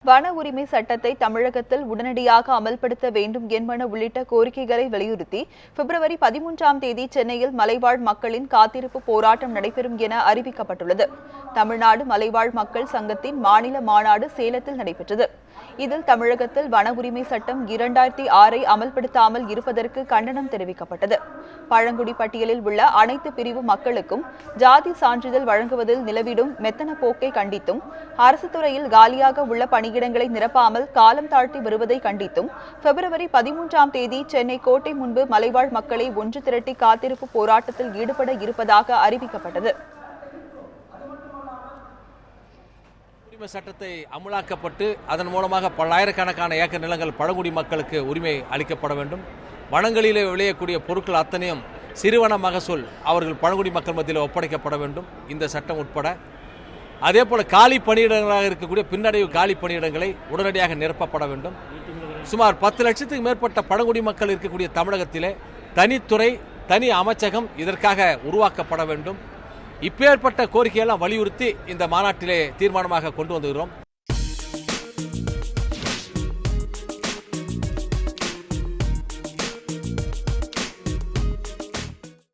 வன உரிமை சட்டத்தை தமிழகத்தில் உடனடியாக அமல்படுத்த வேண்டும் என்பன உள்ளிட்ட கோரிக்கைகளை வலியுறுத்தி பிப்ரவரி 13ஆம் தேதி சென்னையில் மலைவாழ் மக்களின் காத்திருப்பு போராட்டம் நடைபெறும் என அறிவிக்கப்பட்டுள்ளது. தமிழ்நாடு மலைவாழ் மக்கள் சங்கத்தின் மாநில மாநாடு சேலத்தில் நடைபெற்றது. இதில் தமிழகத்தில் வன உரிமை சட்டம் 2006 அமல்படுத்தாமல் இருப்பதற்கு கண்டனம் தெரிவிக்கப்பட்டது. பழங்குடி பட்டியலில் உள்ள அனைத்து பிரிவு மக்களுக்கும் ஜாதி சான்றிதழ் வழங்குவதில் நிலவிடும் மெத்தன போக்கை கண்டித்தும், அரசு துறையில் காலியாக உள்ள பணியிடங்களை நிரப்பாமல் காலம் தாழ்த்தி வருவதை கண்டித்தும் பிப்ரவரி 13ஆம் தேதி சென்னை கோட்டை முன்பு மலைவாழ் மக்களை ஒன்று திரட்டி காத்திருப்பு போராட்டத்தில் ஈடுபட இருப்பதாக அறிவிக்கப்பட்டது. சட்டத்தை அமலாக்கப்பட்டு அதன் மூலமாக பல்லாயிரக்கணக்கான ஏக்கர் நிலங்கள் பழங்குடி மக்களுக்கு உரிமை அளிக்கப்பட வேண்டும். வனங்களிலே விளையக்கூடிய பொருட்கள் அத்தனையும் சிறுவன மகசூல் அவர்கள் பழங்குடி மக்கள் மத்தியில் ஒப்படைக்கப்பட வேண்டும். இந்த சட்டம் உட்பட அதேபோல காலி பணியிடங்களாக இருக்கக்கூடிய பின்னடைவு காலி பணியிடங்களை உடனடியாக நிரப்பப்பட வேண்டும். சுமார் 10 லட்சத்துக்கு மேற்பட்ட பழங்குடி மக்கள் இருக்கக்கூடிய தமிழகத்திலே தனித்துறை, தனி அமைச்சகம் இதற்காக உருவாக்கப்பட வேண்டும். இப்பேற்பட்ட கோரிக்கையெல்லாம் வலியுறுத்தி இந்த மாநாட்டிலே தீர்மானமாக கொண்டு வந்துகிறோம்.